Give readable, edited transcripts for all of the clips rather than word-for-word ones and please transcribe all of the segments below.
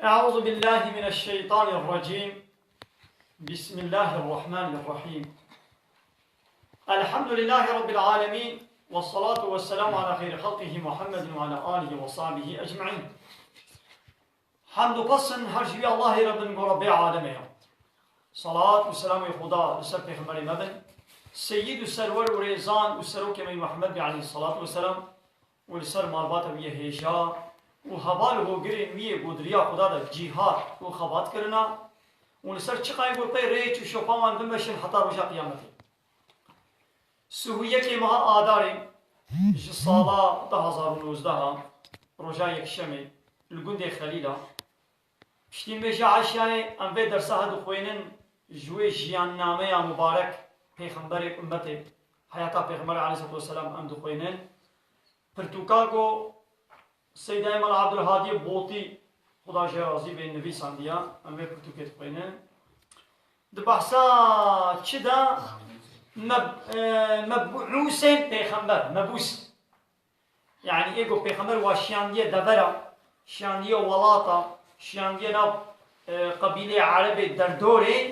أعوذ بالله من الشيطان الرجيم. بسم الله الرحمن الرحيم. الحمد لله رب العالمين، والصلاة والسلام على خير خلقه محمد وعلى آله وصحبه أجمعين. حمد و پسند هر جوی الله رب رب عالمه. صلاة و سلام خدا لسر پیغمبر مبن سید و سرور و ریزان و سروک می محمد علیه الصلاة والسلام و لسر مالبات و هیجا و حوال و گرین میه گودریا خدا دا جهاد و خبات کرنا و لسر چقای گو پی ریچ و شپاوان دم بشن حتی روژا قیامتی. سهویه که مها آداریم سالا 2019 روژا یک شمی لگوند خلیلا پشتین بیجا عشیای ام به درسه هدو خوینن جوی جیان نامه مبارک پیغمبر امت حیاتا پیغمبر علیه السلام ام دو خوینن پرتوکاگو سید ایمن عبدالهادی بوتی خدا جرازی به نبی ساندیا ام به پرتوکت خوینن ده بحثا چه دا مبعوث پیغمبر مبعوث يعني ايجو پیغمبر واشيانديه دبرا شانديه ولاطه شانديه ناب قبيله عربي دردوري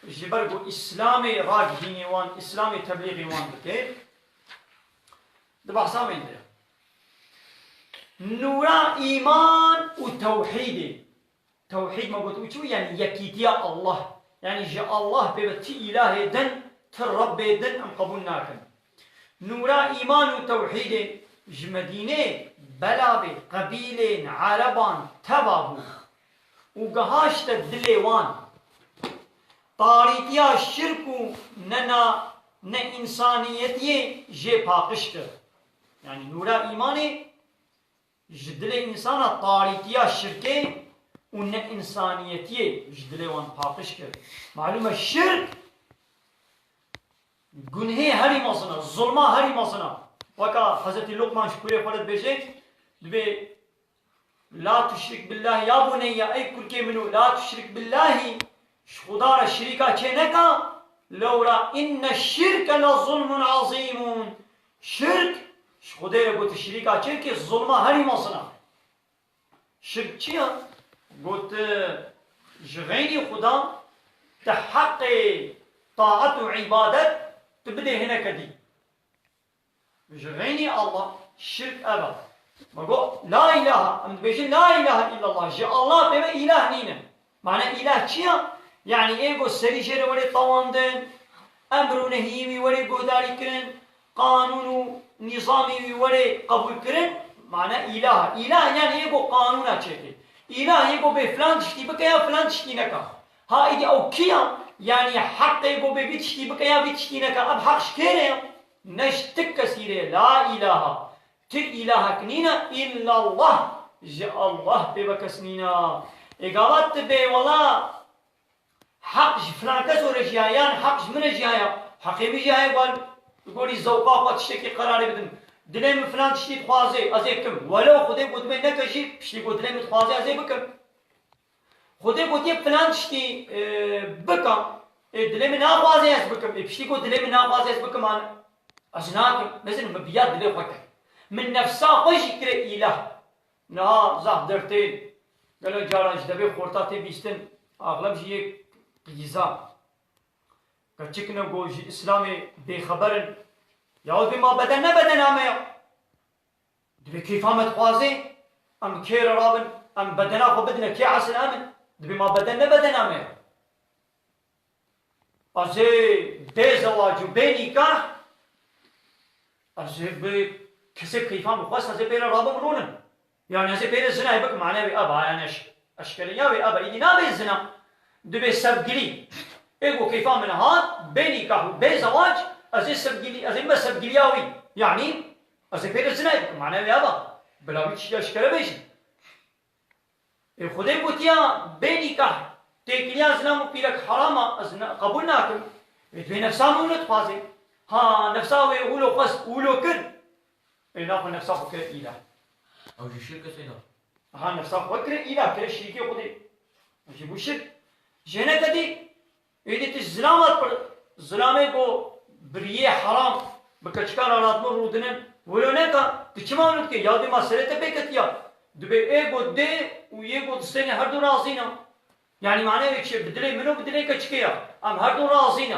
جبرگو اسلامي راجحيني وان اسلامي تبليغي وان بكي دبحثا من ده نورا ايمان وتوحيد توحيد ما قلت وشو يعني يكيتيا الله يعني جاء الله ببتي اله دن ترب دن ام قبول ناكن نورا ايمان وتوحيد جمدينه بلابي قبيلين عربان تبابو وقهاشت الدليوان طاريتيا شركو ننا إنسانيتي جي باقشت يعني نورا إيماني جدل إنسانا طاريتيا شركي ون إنسانيتي جدليوان باقشت معلومة الشرك گنهي هري مصنع ظلمة هري مصنع وكا حضرت لقمان شكوري فرد بيجي دبي لا تشرك بالله يا بني اي كل كي منو لا تشرك بالله خدا الشريكا چنكا لورا ان الشرك لظلم عظيم شرك خدا قلت الشريكا چنكي ظلمه هري مصنع شرك چيا قلت جغيني خدا تحق طاعت وعبادت تبدي هنا كدي جغيني الله شرك أبا بقول لا إله أم بيجي لا إله إلا الله جاء الله بما إله نينا معنى إله شيا يعني إيجو سريجر ولي طواندن أمر ونهيمي ولي قداري كرن قانون نظامي ولي قبول كرن معنى إله يعني إيجو قانونا چكي إله إيجو بفلان تشتي بكيا فلان تشتي نكا ها إيدي أو كيا يعني حق إيجو بيتشتي بكيا بيتشتي نكا أب حق شكيري نشتك كثيرة لا إله تل إله كنينا إلا الله جاء الله ببكسنينا إقالت بي والله حق فلان كسو رجيان حق من رجيان حقي بجاي يقول الزوقاء وتشتكي قراري بدن دلهم فلان تشتي تخوازي أزيكم ولو خدي قد من نكشي بشتي قد دلهم تخوازي أزي بكم خدي قد فلان تشتي بكم دلهم ناخوازي أز بكم بشتي قد دلهم ناخوازي أز بكم أنا أجناك مثل مبيات دلي خوكا من نفسا خوش يكره إله نا زه درتين قالوا جارانش دبي خورتاتي بيستن أغلب جيه قيزا كتشكنا قوج إسلامي بخبرن يعود بما بدن عميا دبي كيف عمد خوازي أم كير رابن أم بدنا خو بدنا كي عسل أمن دبي ما بدن عميا أزي بزواج وبنكاح أزي كسب كيفان بخواست أزي بير رابم رونن يعني أزي بير الزنا يبقى معناه بأبا يعني أشكالية بأبا إيدي نابي الزنا دبي سبقلي إيقو كيفان من هاد بيني كاهو بي زواج أزي سبقلي أزي ما سبقلياوي يعني أزي بير الزنا يبقى معناه بأبا بلاوي تشي أشكال بيش خدي بوتيا بيني كاه تيكليا زنا مبيلك حراما أزنا قبول ناكم يتبين نفسها مونت فازي ها نفسها ويقولوا قص قولوا كن ناخذ نفسها كره إله أو شركة سيدا ها نفسها كره إله كره شريكي خدي يجيبوا شرك جهنا كدي يدي الزلامات زلامي كو بريه حرام بكشكار رات مر رودنن ولو نكا تشمانوت كي يادي ما سرته بكتيا دبي ايجو دي ويجو دستني هردو رازينا يعني معناه شيء بدلي منو بدلي كشكيا ام هردو رازينا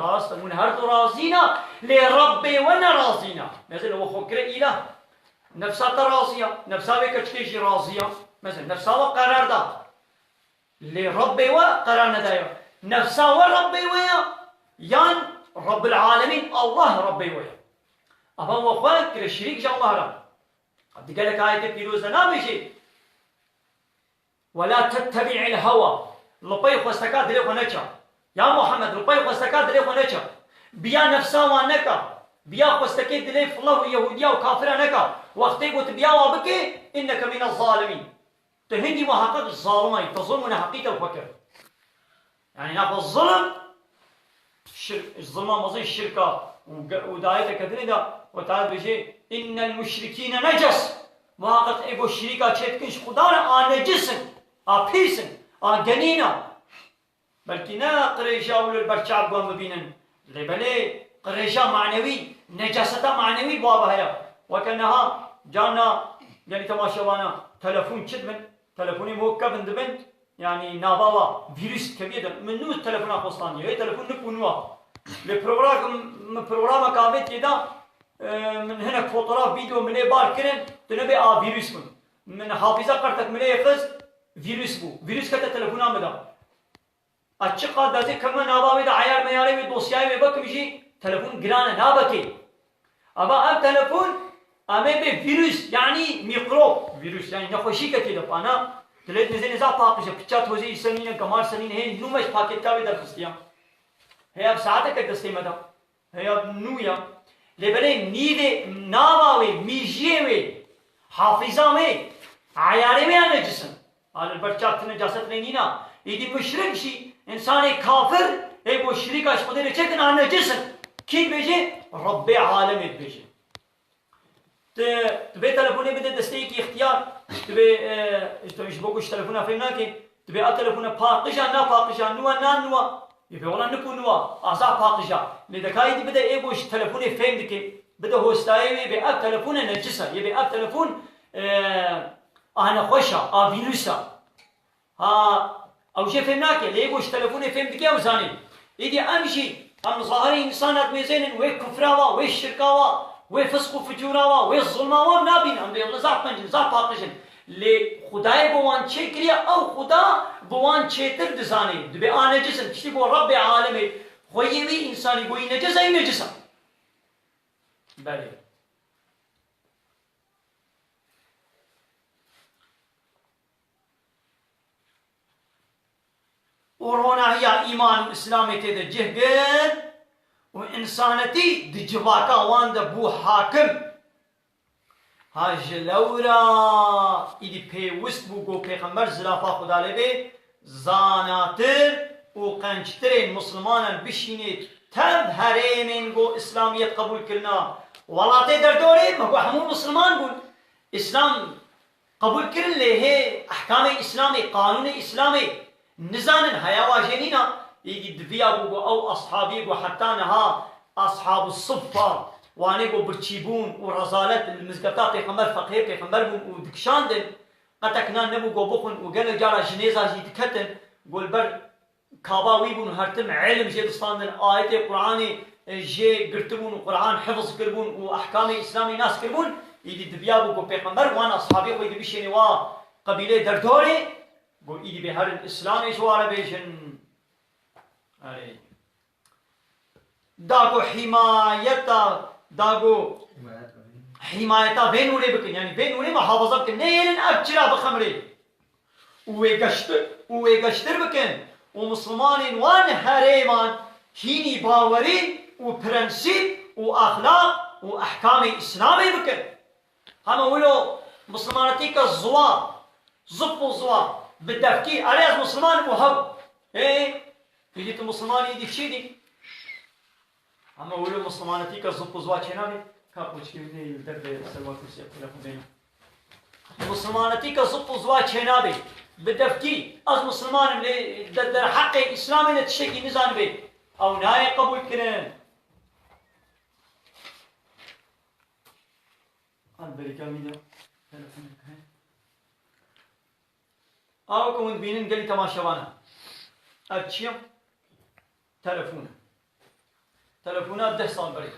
راست من هردو رازينا لربي وانا رازينا مثلا هو فكر اله نفسها راضيه نفسها بكشكيش راضيه مثلا نفسها وقرار دا لربي وقرار ندايا نفسها وربي ويا يان رب العالمين الله ربي ويا أما هو فكر الشريك جا الله را عبد قال لك آية بيروزة نامشي ولا تتبع الهوى لبي خستكا دلي خنچا يا محمد لبي خستكا دلي خنچا بيا نفسا وانكا بيا خستكي دلي فالله ويهوديا وكافرا نكا وقتي قلت بيا وابكي إنك من الظالمين تهندي محقق الظالمين تظلمنا حقيقة الفكر يعني ناخذ الظلم الظلم مظن الشركة ودايته كذا ده وتعالى بيجي إن المشركين نجس محقق إيجو الشركة شتكش خدانا نجسن بيسن جنينا بلكي نا قريشة ولا البرشاب قام ببينن لبلي قريشة معنوي نجاسة معنوي بابا هيا وكأنها جانا يعني تماشوانا تلفون شدمن تلفوني موكب دبنت يعني ناباوا فيروس كبير من نوع تلفون أخوستاني هي تلفون نكونوا البرنامج كامل كده من هنا فوتوغراف فيديو من بار كرن تنبي فيروس من حافظة قرتك من يفز فيروس بو فيروس كده تلفون عمدا أشقا دازي كمان ناباوي دا عيار مياري ودوسياي وبك بيجي تلفون جرانا نابكي أبا أم تلفون أمي بفيروس يعني ميكروب فيروس يعني نخوشي كده فانا تلات نزين إذا باقيش بتشات وزي سنين كمار سنين هي نومش باكيت كابي در خستيا هي أب ساعتك كدستي مدا هي أب نويا لبلي نيدي ناواوي ميجيوي حافظامي عياري مي أنا جسم على البرشات نجاست نينا يدي مشرك شي إنسان كافر هي بو شريك أش قدر يشكن أنا جسم كي بيجي ربي عالم بيجي تبي تلفوني بدي دستيك اختيار تبي ايش بقولش تلفونه فهمناكي تبي تلفونه باقجا نا باقجا نوا نا نوا يبي والله نكون نوا أعزا باقجا لذا كاي دي بدي ايبوش تلفوني فهمتك بدي هوستاي يبي تلفونه نجسه يبي تلفون أنا خوشة فيروسا ها أو شيء فهمناكي ليبوش تلفوني فهمتك يا وزاني يدي أمشي أم ظاهري إنسانات ميزين ويك كفراوا ويك شركاوا وفسق وفجورا والظلم ونابين هم بيقولوا زعف منجن زعف باقشن لخداي بوان شكريا أو خدا بوان شتر دزاني دبي أنا جسم كشتي بو رب عالمي خويوي إنساني بوي نجس أي نجسا بله ورونا هي إيمان إسلامي تيدا جهجن وإنسانتي دي جواكا وان بو حاكم هاج لورا إدي بيوست بو قو پیغمبر زلافا خدا لبي زاناتر و قنجترين مسلمانا بشينيت تب هريمين قو إسلاميت قبول كرنا ولاتي در دوري ما قو همون مسلمان بول إسلام قبول كرن ليه أحكام إسلامي قانون إسلامي نزانن هيا جنينا يجي دفيا بو أو أصحابي بو حتى نها أصحاب الصفة واني بو برتشيبون ورزالات المزقطات پیغمبر فقيه پیغمبر بو ودكشاندن قتكنا نبو قو بخون وقال جارا جنيزة جي دكتن قول بر كاباوي بون هرتم علم جي دستاندن آيات قرآني جي قرتبون وقرآن حفظ كربون وأحكام إسلامي ناس كربون يجي دفيا بو پیغمبر وانا أصحابي خوي دبيشيني وا قبيلة دردوري قول إيدي بهر الإسلامي جوارا بيشن أري داغو حمايتا داغو حمايتا بين ولي بكن يعني بين ولي محافظة بكن نيلن أبجرا بخمري ويقشتر بكن ومسلمان وان هريمان هيني باوري وبرنسيب وأخلاق وأحكام إسلامي بكن هم ولو مسلمانتي كالزوا زبو زوا بالدفكي أريد مسلمان وهو إيه يجي مسلمان يدي شيدي أما ولو مسلمانتي كزبو زوا چناني كابوش كيفدي يلدر سلوا كرسي أكلهم بين مسلمانتي كزبو زوا چنابي بدفكي از مسلمان اللي در حق إسلامي نتشكي نزان بي أو ناي قبول كرن البركة ميدا أو كون بينن قال لي تماشوانا أبشيم تلفونه 10 سال بري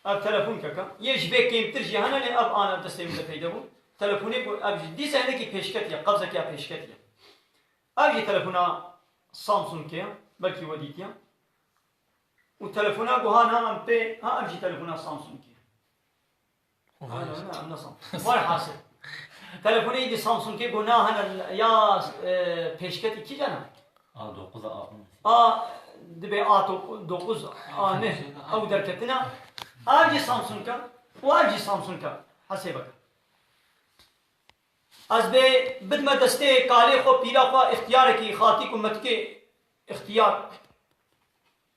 أب تلفون كذا يجبك كيم ترجع هنا لأب أنا بدستي متفيدبو تلفوني أب دي سنة كي بيشكتيا قبضة كي بيشكتيا أبي تلفونه سامسونج كيا بلكي وديتيا وتلفونه جوهانا أم بي ها أبي تلفونه سامسونج كيا أنا سامسونج ما حاسب تلفوني دي سامسونج كي جونا هنا يا بيشكتي كي جانا دبي آتو دوقز نه أو دركتنا أبي سامسونج كا وأبي سامسونج كا حسيبك از به بدم دسته کالی خو پیلا خو اختیار کی خاطی کومت کے اختیار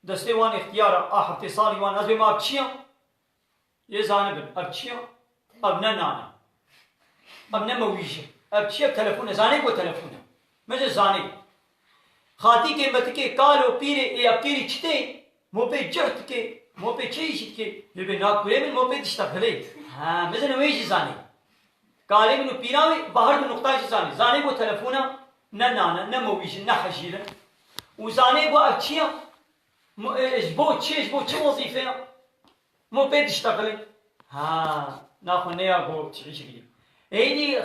دسته وان اختیار آخر سالی وان از به ما چیا یہ زانب اب چیا اب نه نانا اب نه مویشه اب چیا تلفون زانب کو تلفون مجھے زانب خاطی کے مت کے کالو پیرے ای اپیری چتے مو پہ جهت کے مو پہ چیش کے لبے نا کوے من مو پہ دشتا بھلے ہاں مجھے نویش زانب قال ابن بيراوي بحر نقطة زاني زاني بو تلفونه نانا نمويش نحشيله وزاني بو أشياء إجبو شو وظيفة مو بيد يشتغل ها ناخذ نيا بو تعيش فيه هيدي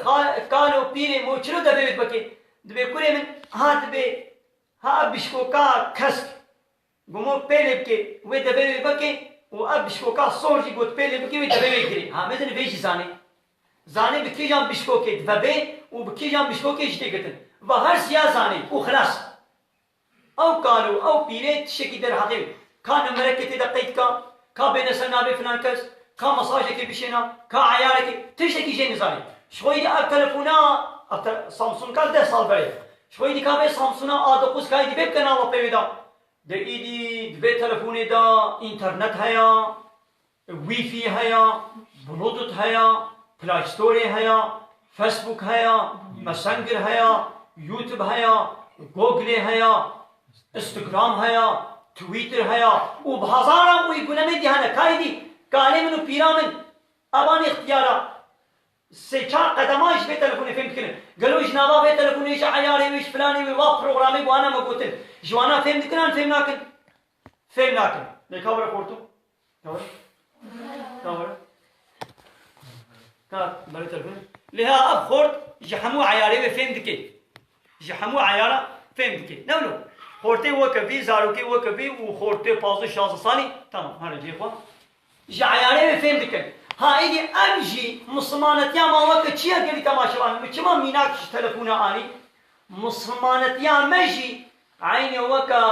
قالوا بيري مو شنو دبي بكي دبي كوري من ها دبي ها بشكوكا كسك قومو بيلي بكي ودبي بكي وأبشكوكا صورجي قلت بيلي بكي ودبي بكي ها مثل فيش زاني زاني بكي جام بشكوكي دبي وبكي جام بشكوكي جديقتن وهر سيا زاني وخلاص او قالوا او بيريت شكي در حقيقي كان مركتي دقيت كا بين سنابي فلان كس كا مساجك بشينا كا عيارك تشتكي جين زاني شوي اب تلفونا سامسونج كا 10 سال بعد شوي دي كا سامسونga A9 كاي دي بيب كانال بيدا دي ايدي دبي تلفوني دا انترنت هيا وي في هيا بلوتوث هيا پلاي ستوري هيا فيسبوك هيا ماسنجر هيا يوتيوب هيا جوجل هيا انستغرام هيا تويتر هيا وبهزارا ويقولون دي هنا كايدي قال منو بيرامن ابان اختيارا سيچار قدماش به تلفون فهم كن قالوا جنابا به تلفون ايش عياري ويش فلاني و بروجرامي وانا ما قلت جوانا فهم كن فهم ناكن ليكابر كورتو كابر كار بري تلفون لها اب خورت جحمو عياري وفهم دكي جحمو عيارا فهم دكي نولو خورتي وكبي زاروكي وكبي وخورتي 15 سالي تمام هذا جي اخوان جعياري وفهم دكي هايدي امجي مسلمانتيا ما وقت چيا گلي تماشوان چما ميناك تلفونا اني مسلمانتيا مجي عين وكا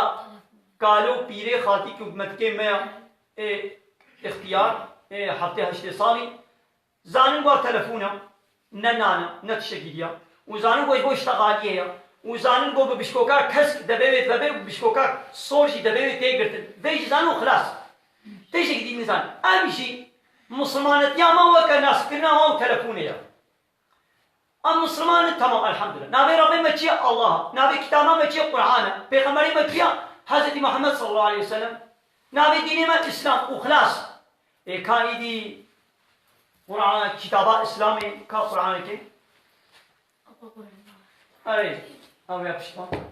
قالوا بيري خاطي حكومت کے میں اختیار هفته 8 سالي زانن گو تلفونا ننانا نتشكيديا وزانن گو بو اشتغاليه وزانن گو بشكوكا كسك دبيت دبي بشكوكا صورجي دبيت تيغرت بيج زانو خلاص تشكيدي ميزان امشي مسلمان يا ما وكا ناس كنا ما تلفونيا المسلمان تمام الحمد لله نبي ربي متي الله نبي كتابه متي القران بيغمري متي حضرت محمد صلى الله عليه وسلم نبي ديني ما الاسلام وخلاص كايدي قرآن كتابة إسلامي كقرآن كي أي أو يابشتان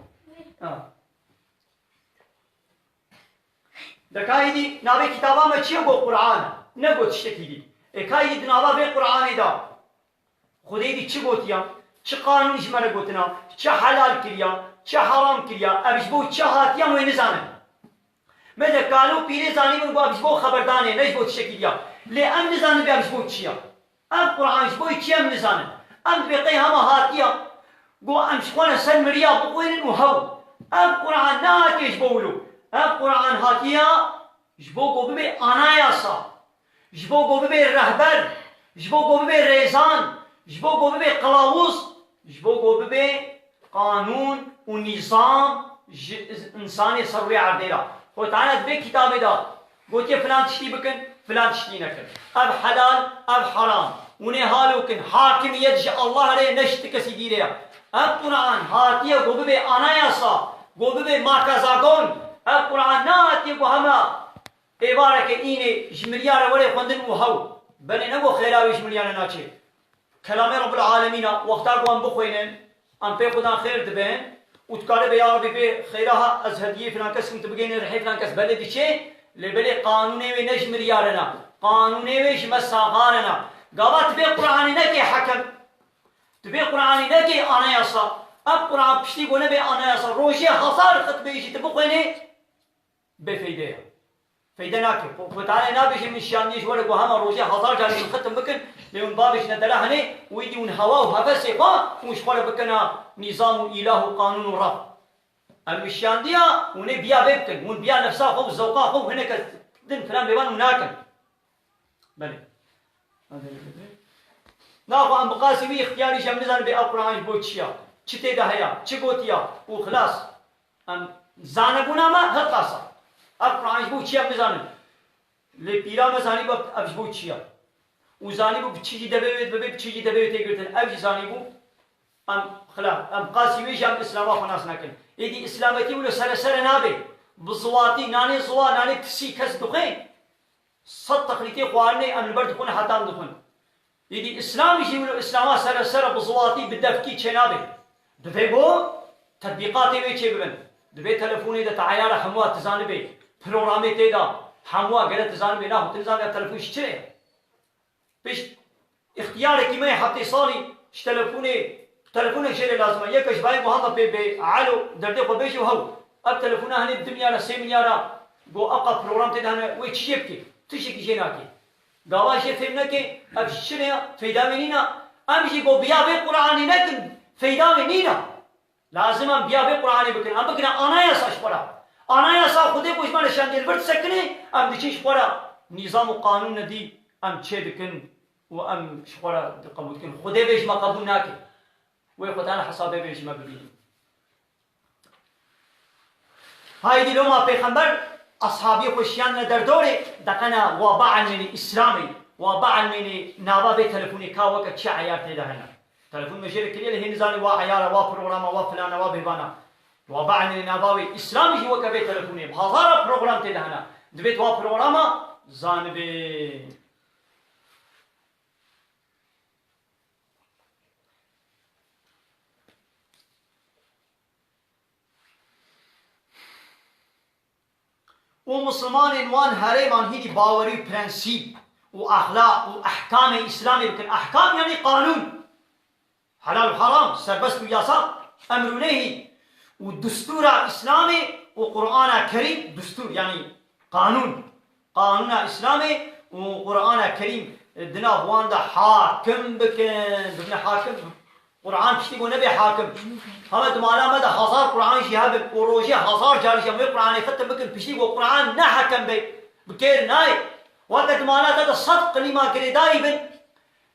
دكايدي نبي كتابة ما تشيء بو قرآن نبو تشتكيدي كايدي نبا بي قرآن دا خديدي تشي بوتيا تشي قانون إجمالا بوتنا تشي حلال كريا تشي حرام كريا أبش بو تشي هاتيا وين زانن ماذا قالوا بيري زاني من بو أبش بو خبرداني نيش بو تشتكيديا لأم نزانن بي أبش بو تشيا أم قرآن شبوي تشيا نزانن أم بقيها ما هاتيا قو أم شخوانا سن مريا بقوين وهو أم قرآن ناتي جبولو أم قرآن هاتيا جبو قو ببي أناياسا جبو قو ببي الرهبر جبو قو ببي ريزان جبو قو ببي قلاوز جبو قو ببي قانون ونظام إنساني سروي عرديلا هو تعالى دبي كتابي دا قلت يا فلان تشتي بكن فلان تشتي نكن أب حلال أب حرام ونهالو كن حاكم يدج الله عليه نشتك سيديريا أب قرآن هاتيا قببي أناياسا قببي ماركزاغون أب قرآن ناتي قهما إبارك إيني جمريانا ولي خندن وهو بل نبو خلاوي جمريانا ناتي كلام رب العالمين وقتا قوان بخوينن ام بي خدا خير دبن وتكارب يا ربي في خيرها از هديه فلان كس كنت بقين رحي فلان كس بلدي شيء لبلي قانوني ونج مليارنا قانوني ويش مساغارنا قالت تبي قرآني نكي حكم تبي قرآني نكي أنا يسا اب قرآن بشتي قونا بي أنا يسا روشي حصار خطبه يجي تبقيني بفيديها فايدة ناكي وتعالى نابش من الشانديش ورقو هما روشي حصار جاني الختم بكن لون بابش ندلا هني ويدي ون هوا وهفسي قا ومش قولا بكنا نظام إله وقانون رب المشاندية وني بيا بيبكن ون بيا نفسها خو زوقا خو هناك دن فلان بيبان وناكن بلي ناخو ام بقاسي وي اختياري شمزان بي القرآن بوتشيا چته ده هيا چگوتيا وخلاص ام زانبونا ما هقاسا القرآن بوتشيا مزان لبيرا مزاني باب ابش بوتشيا وزاني بو بچيجي دبيت ببي بچيجي دبيت يگرتن ابش زاني بو ام خلاص ام قاسي وي جام اسلام خناس نكن يدي اسلامتي ولا سر نابي بزواتي ناني زوا ناني تسي كس دخين صد تقليتي خوارني ام البرد كون حتام دخون يدي اسلام يجي ولا اسلام سر بزواتي بدفكي چنابي دبي بو تطبيقاتي وي چبن دبي تليفوني ده تعيار حموا تزانبي برنامج تيدا حموا غير تزانبي نا تزانبي تليفون شتري بيش اختيارك ما حتى صالي تليفونك شيء لازم يكش باي محمد بي علو دردي خو بيش وهو اب تليفونه هني الدنيا لا 3 مليار جو ابقى بروجرام تدهن وي تشيبكي تشيكي جيناكي قواش فهمناكي اب شنو فيدا منينا امشي جو بيا بي قراني لكن فيدا منينا لازم ام بيا بي قراني بكن ام بكنا انا يا ساشبرا انا يا سا خودي کوش من شان دل برت سكني ام دشي شبرا نظام وقانون ندي ام تشدكن وام شبرا قبولكن خودي بيش ما قبولناكي ويخوتانا حسابي بيش ما ببين هاي دي لوما پیغمبر اصحابي خوشيان در دوري دقنا وباع من اسلامي وباع من نابا تليفوني كاوك تشع عيار تدهنا تليفون مشير كليل هي نزاني وا عيار وا بروجرام وا فلان وا بيبانا وباع من ناباوي اسلامي هو كبي تليفوني بهزار بروجرام تدهنا دبيت وا بروجرام زانبي ومسلمان وان هريمان هيدي باوري برنسيب واخلاق واحكام اسلامي بكن احكام يعني قانون حلال وحرام سربست وياسا امر ونهي والدستور اسلامي وقران كريم دستور يعني قانون اسلامي وقران كريم دنا بواندا حاكم بكن بنا حاكم قرآن بشتي نبي حاكم هم دمالا مدى هزار قرآن شهاب وروجي هزار جاري شمي قرآن ختم بكن بشتي قرآن نا حكم بكير ناي وقت دمالا تدا صد قليما كري دايبن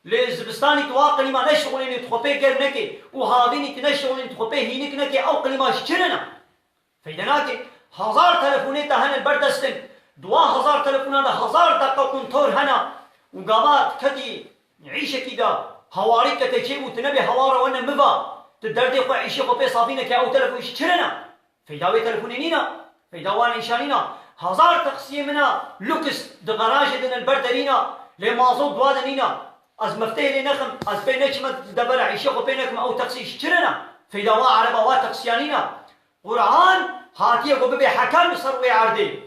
لزبستاني توا قليما نشغلين تخبي غير نكي وهابيني تنشغلين تخبي هينك نكي او قليما شكرنا فيدناكي هزار تلفوني تهن البردستن 2000 تلفون هذا هزار دقة كنتور هنا وقامات كدي عيشة كده هواريك تجيب وتنبي هوارة وانا مبا تدردي خو عيشي خو بي صافينك او تلفون اشترنا في داوي تلفونينينا في دوان انشانينا هزار تقسيمنا لوكس دغراج دن البردرينا لمازو دوادنينا از مفتاح لنخم از بينك ما دبر عيشي خو بينكم او تقسي اشترنا في دوا عربا وتقسيانينا قرآن هاتيه خو ببي حكم سروي عردي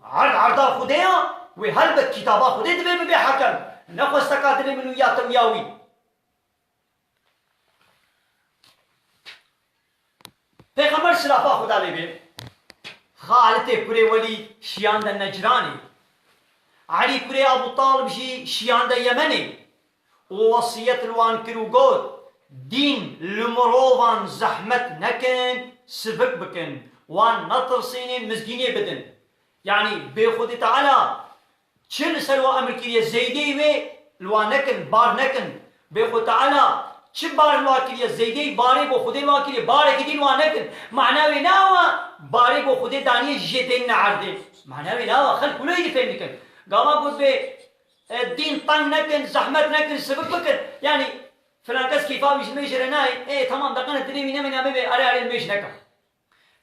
عرضا خديا وهلبت كتابا خدي دبي ببي حكم نقص تقادر منو يا توياوي پیغمبر سلافا خدا لبي خالته پوري ولي شيان دا نجراني علي پوري ابو طالب جي شيان دا يمني ووصية الوان كرو قول دين لمروفان زحمت نكن سبك بكن وان نطر سينين مزجيني بدن يعني بخود تعالى چل سلوى امريكية زيدي وي لوان نكن بار نكن بخود تعالى چه بار واکیه زیدی باری با خودی واکیه باری کدین وانکن معناوی ناوا باری با خودی دانی جدین نعرده معناوی ناوا خل کلی فهم کن قاما قلت به الدين طن نكن زحمت نكن سبب بكن يعني فلان كاس كيفا مش ميجر ناي ايه تمام دقنا الدنيا من امي ابي على الميش نكا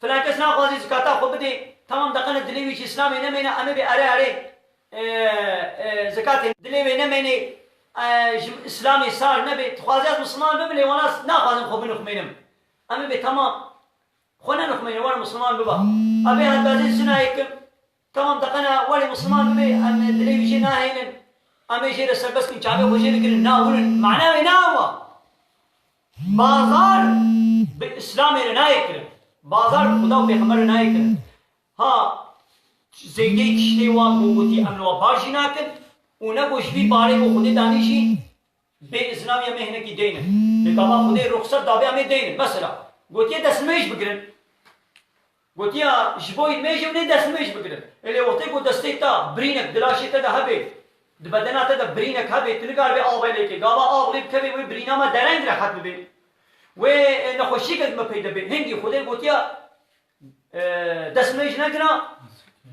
فلان كاس ناخذ زكاتا خو بدي تمام دقنا الدنيا مش اسلامي نمينا امي على زكاه الدنيا نميني اسلامي صار نبي تخوازيات مسلمان ببلي وناس ناخذ خو بنو خمينم اما بي تمام خونا نخمين وانا مسلمان ببا ابي هالبازين سنايكم تمام دقنا ولي مسلمان ببي ام دلي يجي ناهين ام يجي رسل بس كن شعبي وجي لكن ناولن معناه ناوا بازار باسلامي نايكل بازار خدا وبيغمبر نايكل ها زيدي كشتي وقوتي امنوا باجيناكن ونبوش في باري وخدي دانيشي بإسلام يا مهنة كي دينه لقابا خدي رخصة دابي عمي دينه مثلا قلت يا دس ميش بقرن قلت يا جبوي ميش وني دس ميش بقرن اللي وقتي قلت دستي تا برينك دلاشي تدا هبي دبدنا تدا برينك هبي تلقار بي آبي ليكي قابا آبي بكبي وي برينا ما درنگ رخط ببي ونخوشي قد ما پیدا بي هنگي خدي قلت يا دس ميش نقرا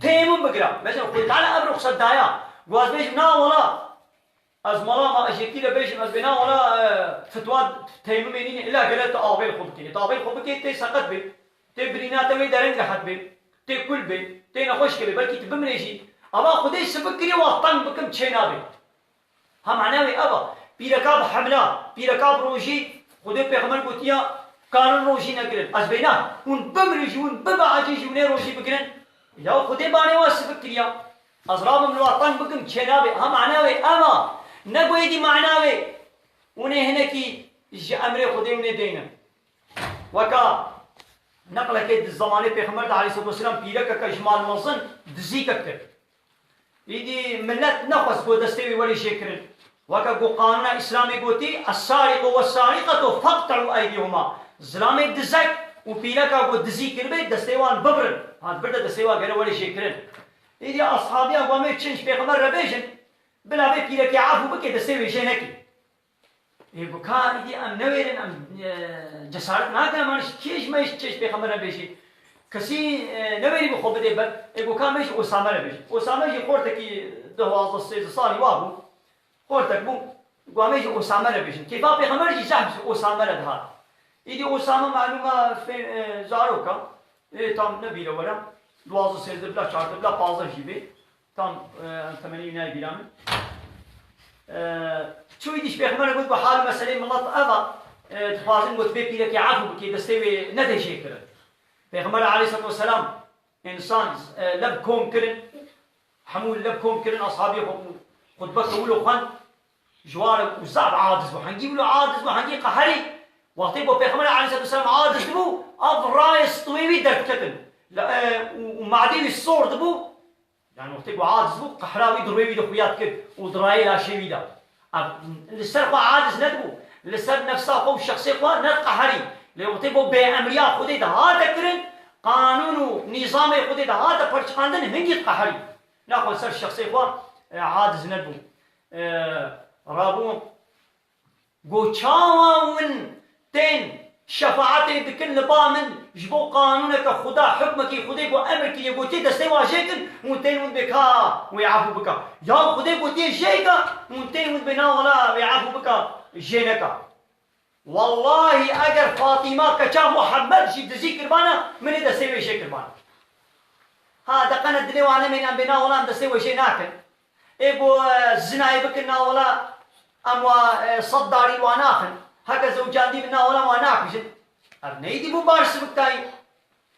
تيمون بقرا مثلا قلت على أب رخصة دايا قواز بيش نا ولا از مالا ما اشيكي لبيش از بنا ولا فتوى تيمم منين الا قالت آبيل خوبكي تآبيل خوبكي تي سقط بي تي برينا توي درنگ رحت بي تي كل بي تي نخوش كبي بلكي تبمريشي ابا خدي سبكري وطن بكم تشينا بي هم معناوي ابا بيركاب حمله بيركاب روجي خدي بيغمر قوتيا قانون روجي نقرن از بنا ون بمريجي ون ببعجي وني روجي بقرن يا خدي باني واسبكريا أزراب من الوطن بكم تشنابي هم معناوي أما نقويدي معناوي وني هناكي أمري خدي وني دينا وكا نقل كيد الزماني بيغمبر عليه الصلاة والسلام بيلك كجمال مصن دزيك أكتر يدي ملت نقص بو دستوي ولي شكرن وكا قو قانون إسلامي قوتي السارق والسارقة فاقطعوا أيديهما زلامي دزك وبيلك قو دزيك البيت دستوان ببرن هاد برد دستوان غير ولي شكرن إذا أصحابي أقوامي تشنش بيغمر ربيجن بلا بي بيلك يعافو بكي دستوي جينكي يقول كان إذا أم نويرن أم جسارت ناكنا مانش كيش ما يشتش بيغمر ربيجي كسي نويري بخوب دي بل يقول كان ميش أسامة ربيجي أسامة يجي خورتكي دهواز السيد صالي وابو خورتك بو قواميش أسامة ربيجن كيفا بيغمر جي زحمس أسامة ردهار إذا أسامة معلومة في زاروكا تام نبي لورا دوازه سرده بلا چارده بلا پازده جیبه تام تمنی نای بیرامن چوی دیش بخمر بود با حال مسئله ملت اوا تخوازن بود به پیره که عفو بکی دستوی ندهشه کرد بخمر علیه الصلاة والسلام انسان لب کوم کرن حمول لب کوم کرن اصحابی خود بکولو خان جوار وزعب عادز بو هنگی بلو عادز بو هنگی قهری وقتی با بخمر علیه الصلاة والسلام عادز بو اب رایس طویوی درد کتن ومعدين الصور دبو يعني وقت يقول عادز بو قحراوي درويوي دخويات كده ودراي لا شيء ويدا لسر عادز ندبو لسر نفسه قو شخصي قوا ند قحري لو وقت يقول بأمريا خدي ده هذا كرن قانون نظام خدي ده هذا فرش خاندن هنجي قحري ناخذ سر شخصي قوا عادز ندبو رابو قو تشاون تين شفاعتي بكل نظام جبو قانونك خدا حكمك خدي بو امرك يقول تي دستي واجيكن وانتين ون بكا ويعفو بكا يا خدي بو تي جيكا وانتين ون بنا ولا ويعفو بكا جينكا والله اگر فاطمه كچا محمد جي دزي كربانا من دستي وشي كربانا هذا قنا دلي وانا من ام بنا ولا دستي وشي ناكن ايبو زناي بكنا ولا اموا صداري واناخن هكذا زوجان دي بنا ولا ما ناكشن نيدي مبارس بكتاي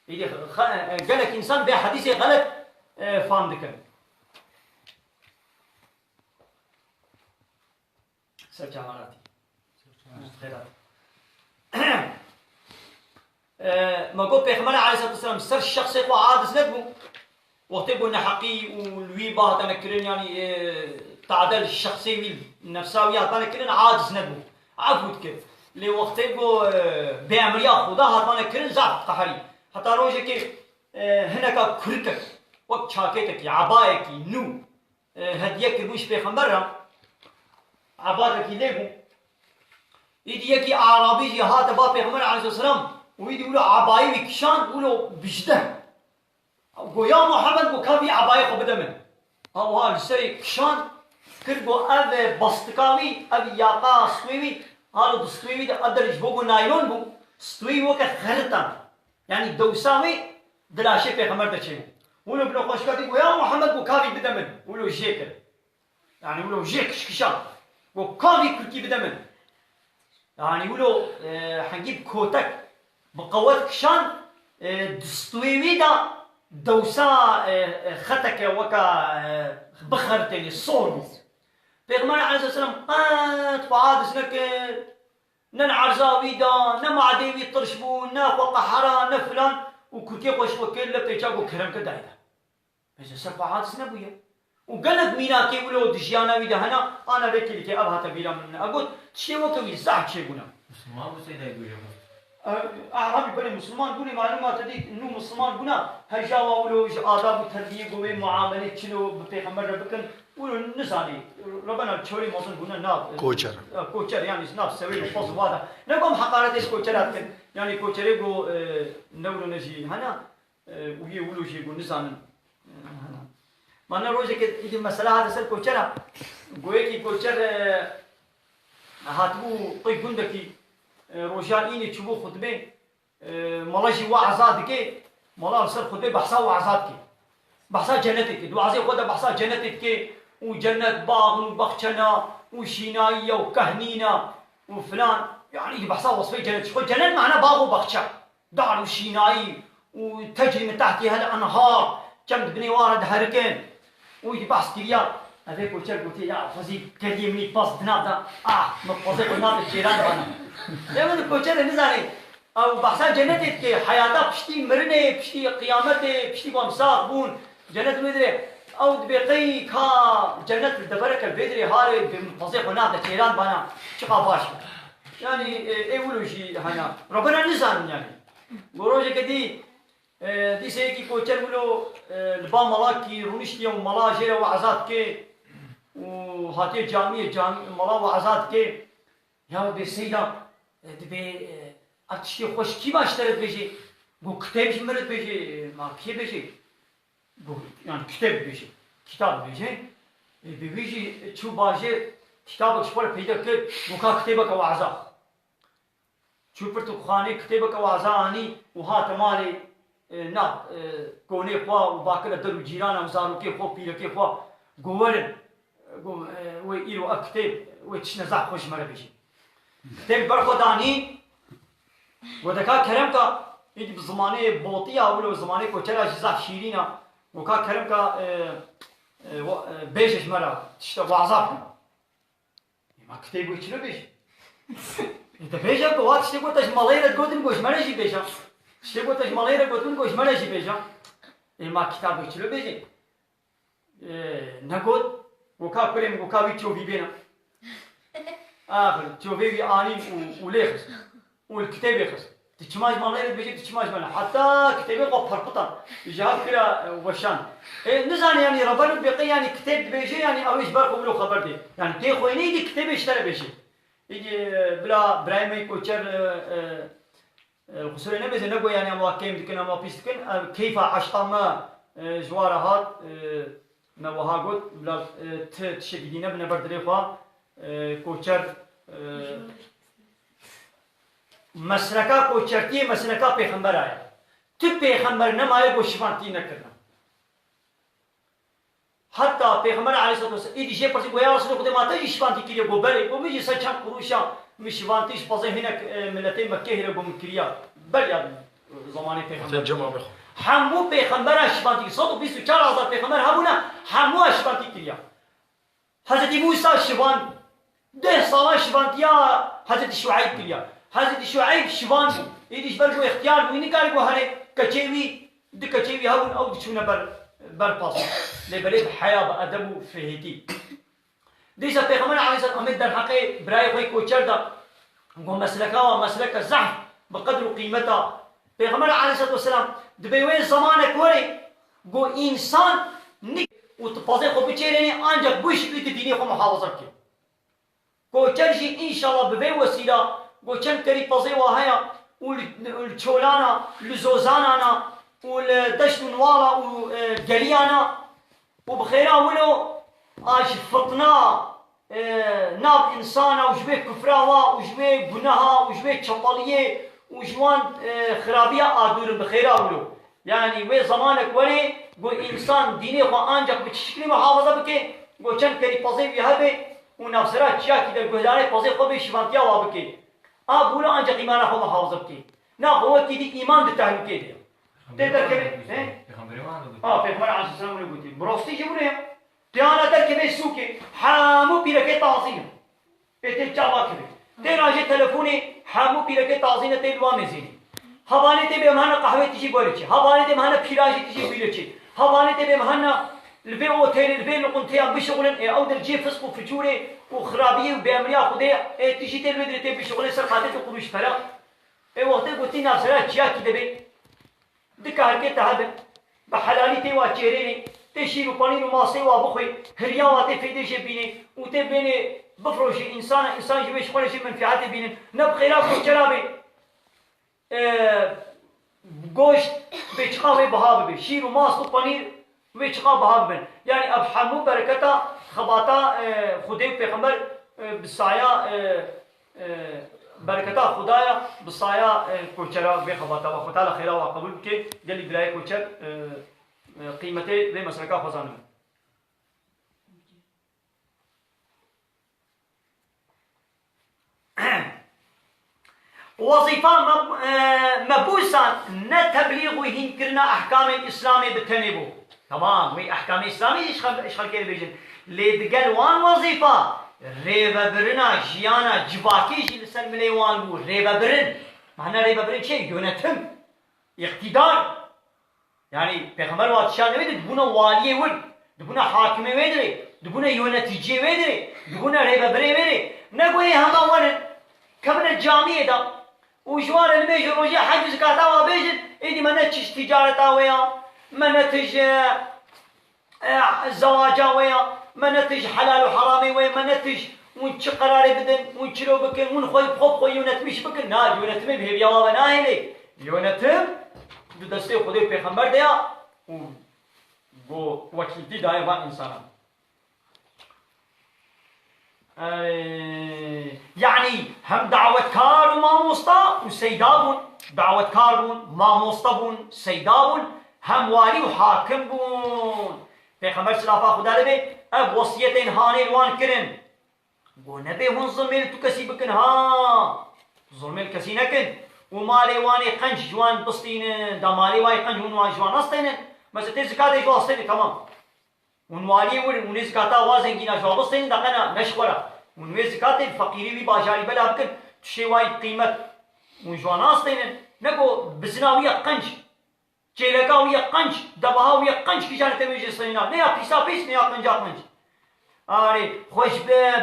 يدي قالك انسان ده حديثي غلط فهم دكن سرجع مراتي خيرات ما قلت بيخمر عليه الصلاه والسلام سر الشخص يقوى عادس ندبو وقت يقول حقي والوي باه تنكرن يعني تعدل الشخصي والنفساويات تنكرن عادس ندبو عفوت كيف لوقت يقول بأمريا خدا هاتوانا كرن زعف قحري حتى روجك هناك كركك وقت شاكيتك عبايك نو هديك المش بيخمرها عبادك ليبو يدي يكي عربي هات باب بيخمر عليه الصلاة والسلام ويدي يقولوا عباي وكشان يقولوا بجده قو يا محمد قو كافي عباي قبدا من هو السري كشان كرقو أذ بستكاوي أذ ياقا سويوي هذا دستوي ده أدرج بوجو نايلون بو استوي وقت خرطان يعني دوساوي دلاشة في خمر تشيو ولو بلو خوش كاتي يا محمد بو كافي بدمن ولو جيكر يعني ولو جيك شكشان وكافي كركي بدمن يعني يقولوا حنجيب كوتك بقوات كشان دستوي دا دوسا خطك وكا بخرتني الصون بيغمر عليه الصلاة والسلام قات فعاد سنك ننعرزاوي دا نما ديوي طرشبون نا وقحرا نفلان وكركي قوش وكيل لبتجاقو كرم كدايدا بس سرفع عاد سنبويا وقالك مينا كي ولو دشيانا ويدا هنا انا بكي لكي ابها تبيلا من اقول تشي وكوي زعك شي قلنا مسلمان بو سيدا يقول يا اعرابي بني مسلمان قولي معلومات دي انه مسلمان قلنا هجاوا ولو آداب وتربيه قوي معامله شنو بيغمر بكن ولو نساني ربنا تشوري موزن قلنا ناب كوچر كوچر يعني ناب سوي الفوز هذا نقوم حقارات ايش كوچرات كن يعني كوچري قو نورو نجي هنا وهي ولو شي قول نسان مانا روزي كده إذا مسألة هذا سر كوچرا قوي كي كوچر هاتبو طيب بندكي روشان إني تشوفو خطبة ملاجي وعزاد كي ملا سر خطبة بحثا وعزاد كي بحثا جنتك دعازي خدا بحثا جنتك كي وجنة باغ وبخشنا وشيناية وكهنينا وفلان يعني بحثا وصفي جنت شو جنت معنا باغ وبخشة دار وشيناي وتجري من تحتها الأنهار كم بني وارد هركين ويجي بحث كريا هذا كوچر قلتي يا فزي كلمني باص بنادا مقصد قلنا الجيران انا لما كوچر نزاني او بحثا جنتك كي حياته بشتي مرنه بشتي قيامته بشتي بامساق بون جنت مدري او دبيقي كا جنت دبرك البدري هاري بمقصد قلنا الجيران بنا شقافاش يعني اولو شيء هنا ربنا نزان يعني بروجه كدي دي سيكي كوچر ولو البا ملاكي رونشتي وملا جيرا وعزات كي وهاتي جامعة ملا وعزات كي يا بي سيدا دبي اتشتي خوش كي ما اشترت بيجي بو كتاب مرت بيجي ما كي بيجي بو يعني كتاب بيجي كتاب بيجي بيجي شو باجي كتابك شبر بيدا كي بو كتابك وعزات شو برتو خاني كتابك وعزاني وهات مالي نا كوني خوا وباكر درو جيرانا وزارو كي خو بيلا كي خوا غورن وي إيرو أكتب وي تشنزع خوش مرة بيجي كتب برخداني ودكا كرمكا يجي بزمانه بوطيا ولو زمانه كوچرا جزاف شيرينا وكا كرمكا بيجش مرة تشتا وعزاف ما كتب وي تشلو بيجي انت بيجا بوات تشتي قلتش ملايرة تقودن قوش مرة جي بيجا تشتي قلتش ملايرة قودن قوش مرة جي بيجا ما كتاب وي تشلو بيجي نقول وكا كلم وكا بيتشوفي بينا آخر تشوفي آني وليخس والكتاب يخس تشماج مالين بيجي تشماج مال حتى كتابي قف فرقطا يجاب كلا وشان نزان يعني ربنا بيقي يعني كتاب بيجي يعني أو إيش بارك ولو خبر دي يعني تي خويني دي كتاب يشتري بيجي يجي بلا برايم يكوشر خسرنا بس نقول يعني ما كيم دكنا ما بيستكن كيف عشتما جوارهات ما وهاقول بلا تشجدينا بنبردري خوا كوشر مسلكا كوشرتي مسلكا پیغمبر آیا تو پیغمبر نمایه گو شفانتی نکرنا حتی پیغمبر علیه الصلاة والسلام ایدی جه پرسی گو یا رسول خود ما تا شفانتی کریه گو بله گو میجی سچان قروشا می شفانتیش پازه هنک ملت مکه هره گو مکریا بل یاد زمانی پیغمبر همو پیغمبر شفانتی 124,000 پیغمبر همونا همو شفانتی کریا حضرت موسی شفان 10 ساله شفانتیا حضرت شعیب کریا حضرت شعیب شفان ایدیش برگو اختیار بو اینی کاری گو هره کچیوی ده کچیوی هون او دچونه بر پاس لبرید حیا با ادب و فهیتی دیسا پیغمبر علیه السلام امید در حق برای خوی کوچر دا گو مسلکا و مسلک زحف بقدر و قیمتا پیغمبر علیه الصلاة والسلام دبیوی زمانه کوری گو انسان نک و تپازه خو بچیرنی آنجا بوش بیت دینی خو محافظه کی کوچرشی انشالله ببی وسیله گو چند کری پازه واهیا والچولانا لزوزانانا والدشت نوالا وقليانا وبخيرا ولو اش فطنا ناب انسانا وجبه كفراوا وجبه بنها وجبه چپاليه وجوان خرابيه ادور بخيرا ولو يعني وي زمانك ولي گو انسان ديني خو انجا بشكل محافظه بك گو چند كري پازي وي هبه ونفسرات شاكي در جهدانه قضي خود شفانتيا وابكي بولا أنجا إيمانا خود محافظة بكي نا هو كيدي إيمان ده تهلكي ده تقدر كبير پیغمبر علیه السلام رو گفتی براستی چه بوده تیانا در که سوکه همو پیرکه تازینه اتل چاوا کبه تیراجه تلفونی همو پیرکه تازینه تیل وام زینی حوالی تی به مهنا قهوه تیجی بولچی حوالی تی مهنا پیراجی تیجی بیلچی حوالی تی به مهنا البي اوتيل البي نقنتيا بشغل او در جي فسق وفجوره وخرابيه وبامريا خدي تيجي تلوي درتي بشغل سرقاتي وقروش فرا وقت قلتي نفسها جاكي دبي دكا هركي تهبل بحلالي تي واتشيريني تشير وبانين وماسي وابخوي هريا واتي فيديش بيني وتبيني بفروشي انسان جويش خلشي منفعاتي بيني نبخيرات وشرابي گوشت بيچقاوي بهاب بي شير وماس وبانير ويچقا بهاب بن يعني ابحمو بركتا خباتا خدي پیغمبر بسايا بركتا خدايا بسايا كوچرا بخباتا وخدالا خيرا وقبول كي قال بلاي كوچر قيمته بمسلكا خزانه وظيفة مبوسا نتبليغ وهنكرنا أحكام الإسلام بتنبو تمام وي أحكام الإسلام إشخال كده بيجن ليدقل وان وظيفة ريبا برنا جيانا جباكي جي لسن مليوان بو ريبا برن معنى ريبا برن شيء يونتهم اقتدار يعني پیغمبر واتشان نويد دبونا واليه ول دبونا حاكمه ويدري دبونا يونتيجي ويدري دبونا ريبا برن ويدري نقوي هما ونن كمن الجامعة دا وجوار الميج روجي حج زكاة وابيجن إدي منتش تجارة ويا منتج زواجا ويا منتج حلال وحرامي ويا منتج ونش قرار بدن ونشلو بكن ونخوي بخوب خوي يونتمش بكن نا يونتم بهي بيوا بناهلي يونتم دستي خدي پیغمبر ديا و وكيلتي دايا با انسانا يعني هم دعوة كار وما مصطا وسيدابون دعوة كاربون ما مصطبون سيدابون هم والي وحاكم بون پیغمبر سلافا خدا لبه اب وصيتين هاني الوان كرن بو نبي هون ظلمي تو كسي بكن ها ظلمي الكسي نكن ومالي واني قنج جوان بسطين دا مالي واي قنج ونوان جوان أسطين مثلا تي زكاة جو أسطين تمام ونوالي ونوي زكاة وازنجينا جو بسطين دقنا نشورا ونوي زكاة الفقيري وي باجاري بلا بكن تشي واي قيمة ونجوان أسطين نكو بزناوية قنج چيلكاوية قنج دبهاوية قنج كي جانت تميجي صينا نيا بيسا بيس نيا قنجا قنج آري خوش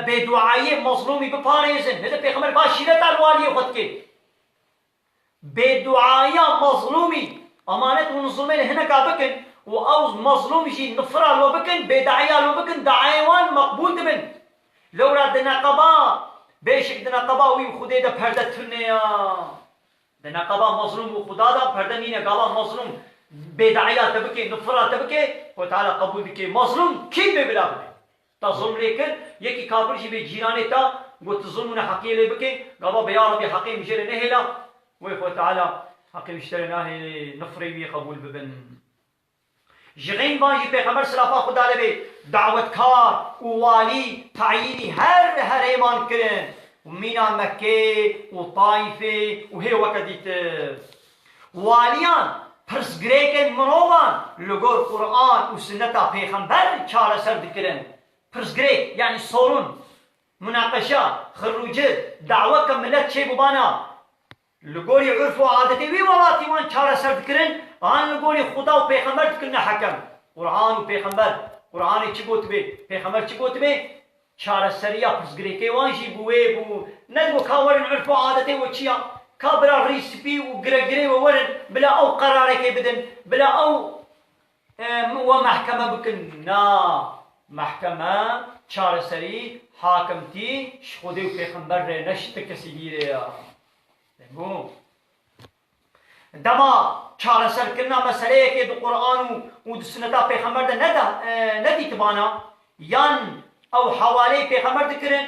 بدعاية مظلومي بپاريزن هذا پیغمبر باشيلتا الوالي خود كي بدعاية مظلومي أمانة ونظلمين هنا كابكن وأوز مظلوم جي نفرة لو بكن بدعاية لو بكن دعايوان مقبول دبن لو راد نقبا بيشك دنقبا وي خدي دا پرده تنيا دنقبا مظلوم وخدا دا پرده نينه قابا مظلوم بدعاية تبكي نفرة تبكي وتعالى قبول بكي مظلوم كي ببلا بكي تا ظلم لكن يكي كابر جي بجيراني تا قلت ظلمنا حقية لي بكي قابا بيا ربي حقية مجير نهلا ويخوة تعالى حقي اشتريناه نفري بي قبول ببن جغين بانجي پیغمبر سلافا خدا لبي دعوت كار ووالي تعييني هر ايمان كرن ومينا مكة وطائفة وهي وكديت واليان پرس گريكن منوان لغور قرآن وسنة پیغمبر چار سرد كرن پرس گريك يعني صورون مناقشة خروجت دعوة كملت شي ببانا لگوری عرف و عادتی وی ولاتی وان چاره سرد کرن آن لگوری خدا و پیغمبر تکرنا حکم قرآن و پیغمبر قرآن چی گوت بی پیغمبر چی گوت بی چاره سریا پرسگری که وان جی بوی بو ندو کاورن عرف و عادتی و چیا کابرا ریسپی و گرگری و ورن بلا او قراره که بدن بلا او و محکمه بکن نا محکمه چاره سری حاکمتی خودی و پیغمبر نشت کسی دیره بو دما چاره سر کرنا مسئله که دو قرآن و دو سنتا پیغمبر ده ندی تبانا یان او حواله پیغمبر دکرن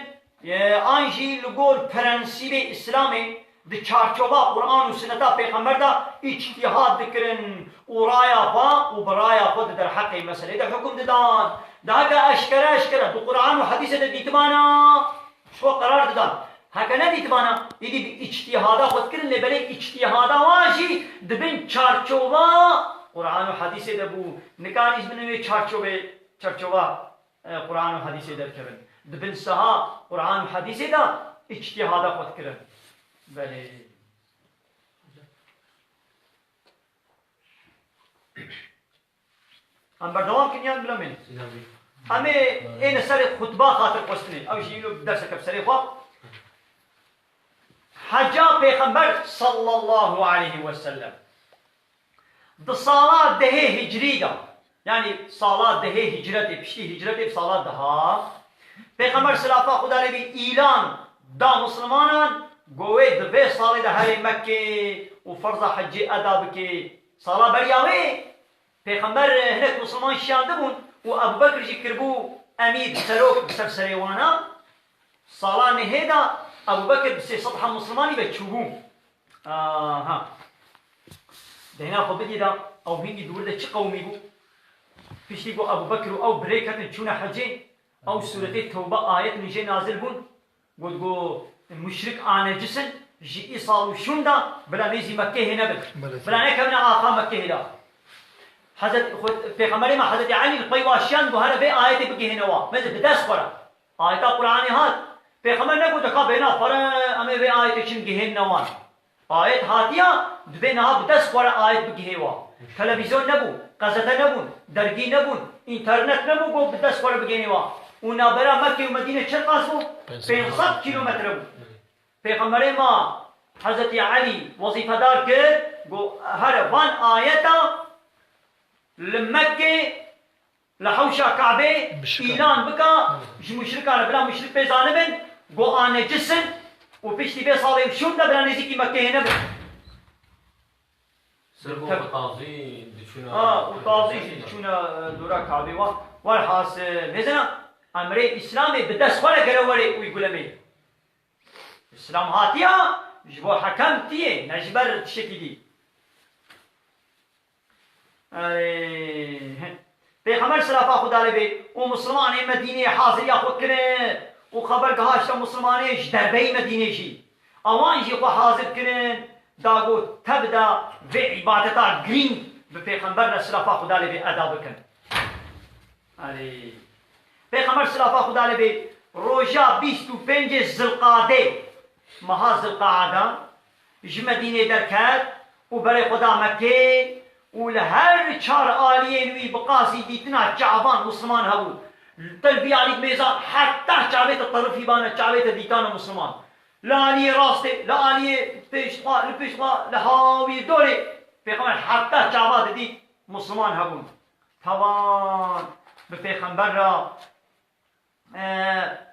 آنجی لگول پرنسیب اسلامی ده چارچوبا قرآن و سنتا پیغمبر ده اجتهاد دکرن و رایا با و برایا خود در حق مسئله ده حکم دادن دهك أشكره القرآن وحديث ديتمانا شو قرار دان هكذا ديتمانا يدي اجتهادا خود كرن لبلي اجتهادا واجي دبن چارچوبا قرآن وحديث دبو نكانيش بنوي چارچوبا قرآن وحديث در كرن دبن سها قرآن وحديث دا اجتهادا خود كرن بله ام بردوام کنیان بلا من همه این سر خطبه خاطر قسنی او جیلو درس کب سری خواب حجا پیغمبر صلی الله علیه وسلم ده سالات ده هجری دا یعنی سالات ده هجرت پشتی هجرت سالات ده پیغمبر صلافا خدا لبی ایلان دا مسلمانان گوه دوه سالی ده هر مکه و فرض حج ادا بکی سالا بریاوه پیغمبر هناك مسلمان شانده بون و ابو بکر جی کربو امیر سروک بسر سریوانا سالا نهیدا ابو بکر بسی سطح مسلمانی بچوبو ها دهنا خود بدیدا او هنگی دورده چه قومی بو پیشتی بو ابو بکر او بریکتن چون حجین او سورة توبه آیت نجی نازل بون گو مشرک آنه جسن جی ایصالو شوندا بلا نیزی مکه نبد بلا نکمنا آقا مکه دا حضرت پیغمبر ما حضرت علی القیواشیان بو هر به آیت بگه نوا مثل بدست خورا آیت قرآنی هات پیغمبر نگو دکا بینا خورا امی به آیت چن گه نوان آیت هاتیا دبه نها بدست خورا آیت بگه وا تلویزیون نبو قزته نبون درگی نبون اینترنت نبو گو بدست خورا بگه نوا اونا برا مکه و مدینه چند قاس بو 500 کیلومتر بو پیغمبر ما حضرت علی وظیفه دار کرد گو هر وان آیتا لمكة لحوشة كعبة إيلان بكا جي مشركان بلا مشرك بيزانبن قو آنه جسن وبيشتي بي صالي شون بلا نزيكي مكة هنا بن سرقوا وطازي وطازي دشونا دورا كعبة والحاس مزنا أمري إسلامي بدس ولا قروري ويقول أمي إسلام هاتيا جبو حكم تيه نجبر تشكي پیغمبر صلافا خدا لبی و مسلمان مدینه حاضر یا خود کنن و خبر گهاشتا مسلمانش دربه مدینه جی اوان جی خو حاضر کنن داگو تبدا و عبادتا گرین به پیغمبر صلافا خدا لبی ادا بکن پیغمبر صلافا خدا لبی روژا 25 زلقاده مها زلقاده جی مدینه درکد و برای خدا مکه ولهر چار آلیه نوی بقاسی دیتنا جعبان مسلمان هبو تلبی علیک میزان حتی چاویت طرفی بانا چاویت دیتانا مسلمان لا آلیه راسته لا آلیه پیشوا لهاوی دوره پیغمبر حتی چاوات دیت مسلمان هبون توان به پیغمبر را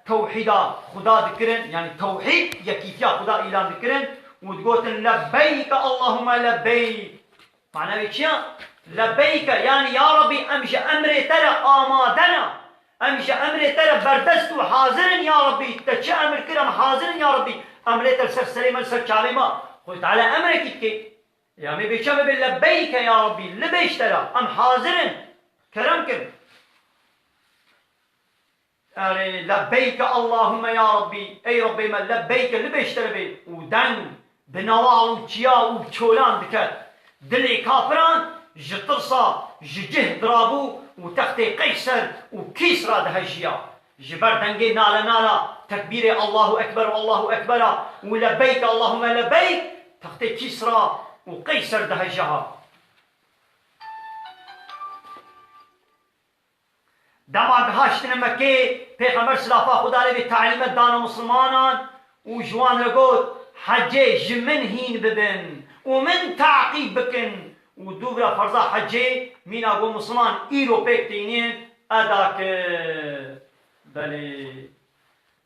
توحیدا خدا دکرن یعنی توحید یکیفیا خدا اعلان دکرن و دگوتن لبیک اللهم لبیک معناه چیه؟ لبیک یعنی یا ربی امش امر تر آمادنا امش امر تر بردست و حاضرن یا ربی تچه امر کرم حاضرن یا ربی امر تر سر سلیم سر چالما خود تعالی امر کیت که یا می بیچه می لبیک یا ربی لبیش تر ام حاضرن کرم کن لبیک اللهم یا ربی ای ربی من لبیک لبیش تر بی و دن بنوال و چیا و چولان دکت دل كافران جترصا جه ضرابو وتختي قيصر وكيسرى دهجيا جبر دنجي نالا تكبير الله اكبر والله اكبر ولبيك اللهم لبيك تختي كيسرى وقيصر دهجها دما بهاشتنا مكه پیغمبر صلافا خدا لبي تعليمات دانا مسلمانان وجوان رقود حجي جمن هين ببن ومن تعقيب بكن ودوبرا فرضا حجي مين اقول مسلمان ايرو بيكتينين اداك بلي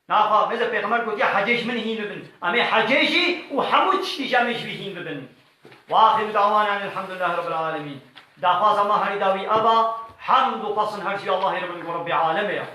نافا ماذا بيغمر قلت يا حجيج من هين ببن امي حجيجي وحموش تجامش بهين ببن واخر دعوانا الحمد لله رب العالمين دافا زما هري داوي ابا حمد وفصل هرشي الله رب العالمين